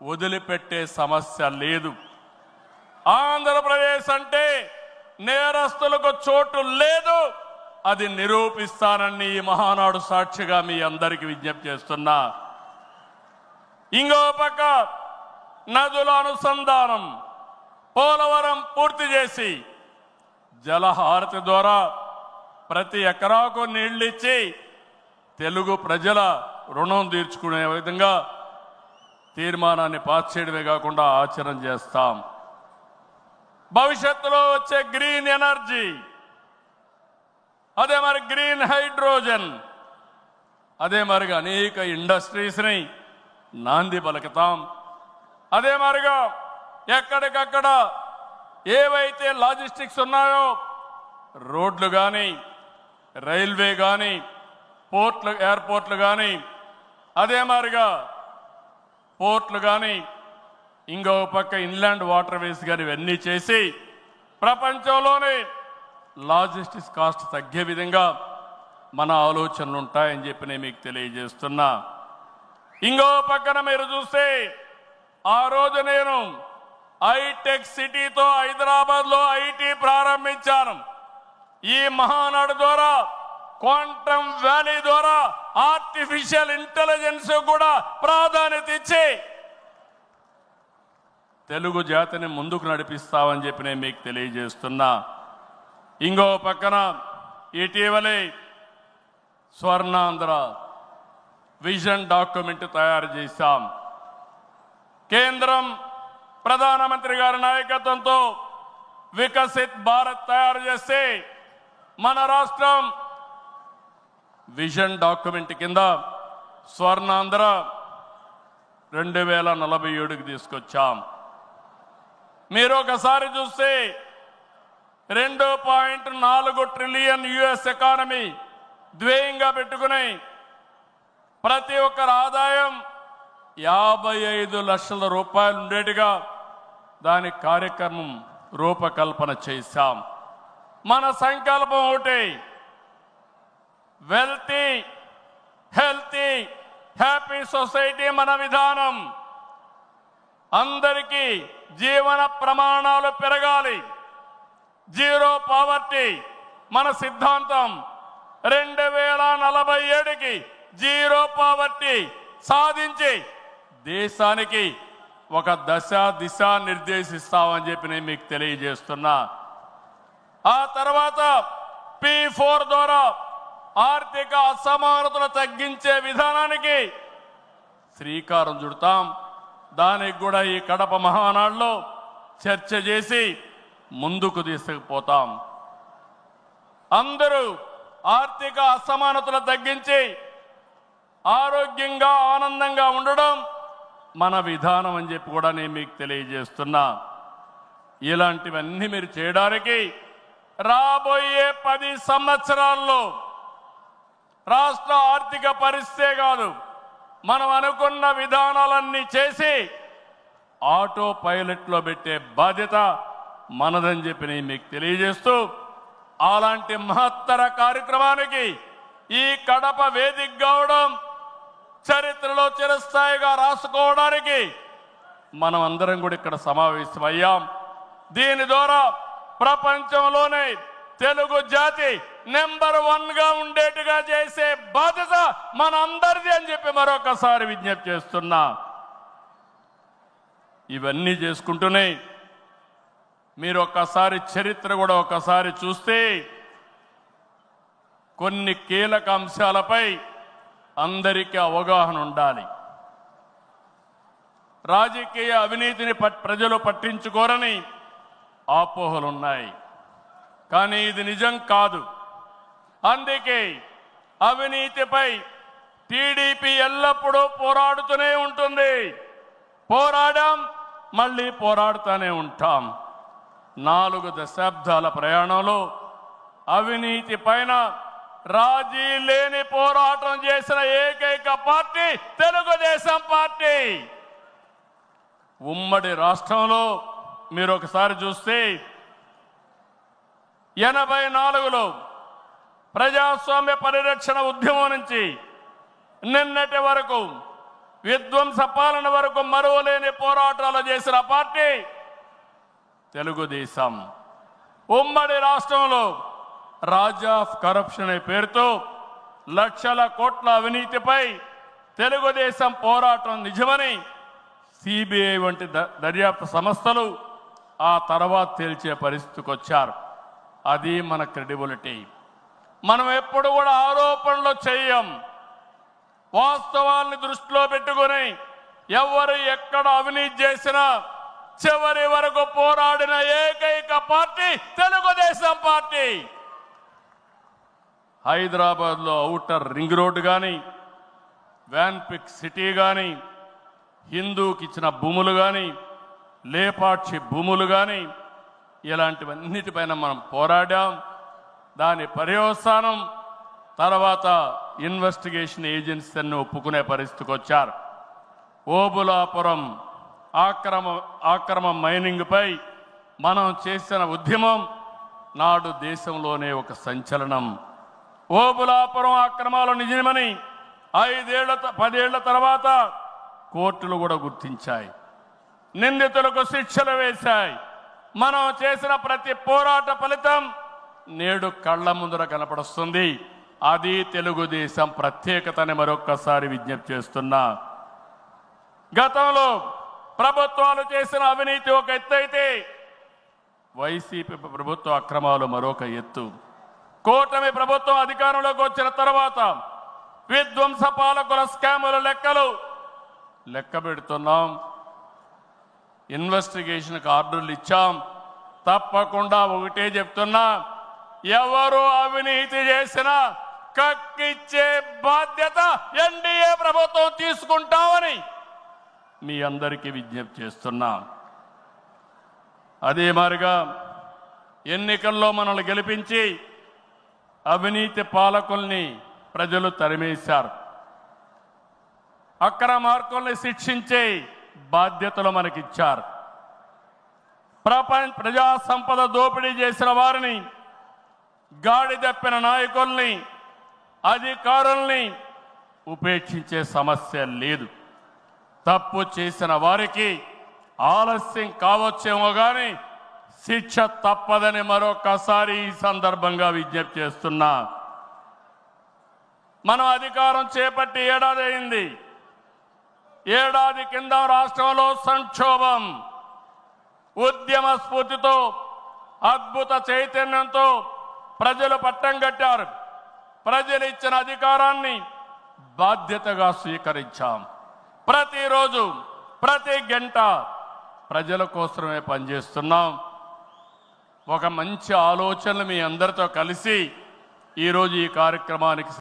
వదిలిపెట్టే సమస్య లేదు. ఆంధ్రప్రదేశ్ అంటే నేరస్తులకు చోటు లేదు. అది నిరూపిస్తానని ఈ మహానాడు సాక్షిగా మీ అందరికీ విజ్ఞప్తి చేస్తున్నా. ఇంకో పక్క నదుల అనుసంధానం పోలవరం పూర్తి చేసి జలహారతి ద్వారా ప్రతి ఎకరాకు నీళ్ళిచ్చి తెలుగు ప్రజల రుణం తీర్చుకునే విధంగా తీర్మానాన్ని పాస్ చేయడమే కాకుండా ఆచరణ చేస్తాం. భవిష్యత్తులో వచ్చే గ్రీన్ ఎనర్జీ, అదే మరి గ్రీన్ హైడ్రోజన్, అదే మరిగా అనేక ఇండస్ట్రీస్ని నాంది పలుకుతాం. అదే మరిగా ఎక్కడికక్కడ ఏవైతే లాజిస్టిక్స్ ఉన్నాయో రోడ్లు కానీ, రైల్వే కానీ, పోర్ట్లు, ఎయిర్పోర్ట్లు కానీ, అదే మరిగా పోర్ట్లు కానీ, ఇంకో పక్క ఇన్లాండ్ వాటర్ వేస్ కానీ ఇవన్నీ చేసి ప్రపంచంలోనే లాజిస్టిక్స్ కాస్ట్ తగ్గే విధంగా మన ఆలోచనలు ఉంటాయని చెప్పి నేను మీకు తెలియజేస్తున్నా. ఇంకో పక్కన మీరు చూస్తే ఆ రోజు నేను హైటెక్ సిటీతో హైదరాబాద్లో ఐటీ ప్రారంభించాను. ఈ మహానాడు ద్వారా క్వాంటమ్ వ్యాలీ ద్వారా ఆర్టిఫిషియల్ ఇంటెలిజెన్స్ కూడా ప్రాధాన్యత ఇచ్చి తెలుగు జాతిని ముందుకు నడిపిస్తామని చెప్పి నేను మీకు తెలియజేస్తున్నా. ఇంకో పక్కన ఇటీవలే స్వర్ణాంధ్ర విజన్ డాక్యుమెంట్ తయారు చేశాం. కేంద్రం ప్రధానమంత్రి గారి నాయకత్వంతో వికసిత్ భారత్ తయారు చేస్తే మన రాష్ట్రం విజన్ డాక్యుమెంట్ కింద స్వర్ణాంధ్ర 2047కి తీసుకొచ్చాం. మీరు ఒకసారి చూస్తే 2.4 ట్రిలియన్ యుఎస్ ఎకానమీ ధ్యేయంగా పెట్టుకుని ప్రతి ఒక్కరి ఆదాయం 55 లక్షల రూపాయలు ఉండేట్టుగా దాని కార్యక్రమం రూపకల్పన చేశాం. మన సంకల్పం ఒకటి, వెల్తీ హెల్తీ హ్యాపీ సొసైటీ మన విధానం. అందరికీ జీవన ప్రమాణాలు పెరగాలి, జీరో పావర్టీ మన సిద్ధాంతం. 2047కి జీరో పావర్టీ సాధించి దేశానికి ఒక దిశ నిర్దేశిస్తామని చెప్పి నేను మీకు తెలియజేస్తున్నా. ఆ తర్వాత P4 ద్వారా ఆర్థిక అసమానతలు తగ్గించే విధానానికి శ్రీకారం చుడతాం. దానికి కూడా ఈ కడప మహానాడులో చర్చ చేసి ముందుకు తీసుకుపోతాం. అందరూ ఆర్థిక అసమానతలు తగ్గించి ఆరోగ్యంగా ఆనందంగా ఉండడం మన విధానం అని చెప్పి కూడా నేను మీకు తెలియజేస్తున్నా. ఇలాంటివన్నీ మీరు చేయడానికి రాబోయే 10 సంవత్సరాల్లో రాష్ట్ర ఆర్థిక పరిస్థితే కాదు, మనం అనుకున్న విధానాలన్నీ చేసి ఆటో పైలట్లో పెట్టే బాధ్యత మనదని చెప్పి నేను మీకు తెలియజేస్తూ, అలాంటి మహత్తర కార్యక్రమానికి ఈ కడప వేదిక కావడం చరిత్రలో చిరస్థాయిగా రాసుకోవడానికి మనం అందరం కూడా ఇక్కడ సమావేశమయ్యాం. దీని ద్వారా ప్రపంచంలోనే తెలుగు జాతి నెంబర్ 1గా ఉండేట్టుగా చేసే బాధ్యత మన అందరిది అని చెప్పి మరొకసారి విజ్ఞప్తి చేస్తున్నా. ఇవన్నీ చేసుకుంటూనే మీరు ఒక్కసారి చరిత్ర కూడా ఒకసారి చూస్తే కొన్ని కీలక అంశాలపై అందరికీ అవగాహన ఉండాలి. రాజకీయ అవినీతిని ప్రజలు పట్టించుకోరని అపోహలున్నాయి, కానీ ఇది నిజం కాదు. అందుకే అవినీతిపై టీడీపీ ఎల్లప్పుడూ పోరాడుతూనే ఉంటుంది. పోరాడాం, మళ్ళీ పోరాడుతూనే ఉంటాం. 4 దశాబ్దాల ప్రయాణంలో అవినీతి పైన రాజీ లేని పోరాటం చేసిన ఏకైక పార్టీ తెలుగుదేశం పార్టీ. ఉమ్మడి రాష్ట్రంలో మీరు ఒకసారి చూస్తే 84లో ప్రజాస్వామ్య పరిరక్షణ ఉద్యమం నుంచి నిన్నటి వరకు విధ్వంస పాలన వరకు మరువలేని పోరాటాలు చేసిన పార్టీ తెలుగుదేశం. ఉమ్మడి రాష్ట్రంలో రాజ్ ఆఫ్ కరప్షన్ అనే పేరుతో లక్షల కోట్ల అవినీతిపై తెలుగుదేశం పోరాటం నిజమని సిబిఐ వంటి దర్యాప్తు సంస్థలు ఆ తర్వాత తేల్చే పరిస్థితికి వచ్చారు. అది మన క్రెడిబిలిటీ. మనం ఎప్పుడు కూడా ఆరోపణలు చేయం. వాస్తవాల్ని దృష్టిలో పెట్టుకుని ఎవరు ఎక్కడ అవినీతి చేసినా చివరి వరకు పోరాడిన ఏకైక పార్టీ తెలుగుదేశం పార్టీ. హైదరాబాద్లో ఔటర్ రింగ్ రోడ్డు కానీ, వ్యాన్పిక్ సిటీ కానీ, హిందూకి ఇచ్చిన భూములు కానీ, లేపాక్షి భూములు కానీ, ఇలాంటివన్నిటిపైన మనం పోరాడాం. దాని పర్యవసానం తర్వాత ఇన్వెస్టిగేషన్ ఏజెన్సీని ఒప్పుకునే పరిస్థితికి వచ్చారు. ఓబులాపురం ఆక్రమ మైనింగ్పై మనం చేసిన ఉద్యమం నాడు దేశంలోనే ఒక సంచలనం. ఓబులాపురం అక్రమాలు నిజమని 10 ఏళ్ల తర్వాత కోర్టులు కూడా గుర్తించాయి. నిందితులకు శిక్షలు వేశాయి. మనం చేసిన ప్రతి పోరాట ఫలితం నేడు కళ్ళ ముందర కనపడుస్తుంది. అది తెలుగుదేశం ప్రత్యేకతని మరొక్కసారి విజ్ఞప్తి చేస్తున్నా. గతంలో ప్రభుత్వాలు చేసిన అవినీతి ఒక ఎత్తు అయితే వైసీపీ ప్రభుత్వ అక్రమాలు మరొక ఎత్తు. కూటమి ప్రభుత్వం అధికారంలోకి వచ్చిన తర్వాత విధ్వంస పాలకుల స్కాముల లెక్క పెడుతున్నాం. ఇన్వెస్టిగేషన్కి ఆర్డర్లు ఇచ్చాం. తప్పకుండా ఒకటే చెప్తున్నా, ఎవరు అవినీతి చేసినా కక్కిచ్చే బాధ్యత ఎన్డీఏ ప్రభుత్వం తీసుకుంటామని మీ అందరికీ విజ్ఞప్తి చేస్తున్నా. అదే మాదిరిగా ఎన్నికల్లో మనల్ని గెలిపించి అవినీతి పాలకుల్ని ప్రజలు తరిమేశారు. అక్రమార్కుల్ని శిక్షించే బాధ్యతలు మనకిచ్చారు. ప్రజా సంపద దోపిడీ చేసిన వారిని, గాడి తప్పిన నాయకుల్ని, అధికారుల్ని ఉపేక్షించే సమస్య లేదు. తప్పు చేసిన వారికి ఆలస్యం కావచ్చేమో కానీ శిక్ష తప్పదని మరొకసారి ఈ సందర్భంగా విజ్ఞప్తి చేస్తున్నా. మనం అధికారం చేపట్టి ఏడాది అయింది. ఏడాది కింద రాష్ట్రంలో సంక్షోభం. ఉద్యమ స్ఫూర్తితో, అద్భుత చైతన్యంతో ప్రజలు పట్టం కట్టారు. ప్రజలు ఇచ్చిన అధికారాన్ని బాధ్యతగా స్వీకరించాం. ప్రతిరోజు, ప్రతి గంట ప్రజల కోసమే పనిచేస్తున్నాం. ఒక మంచి ఆలోచనలు మీ అందరితో కలిసి ఈరోజు ఈ కార్యక్రమానికి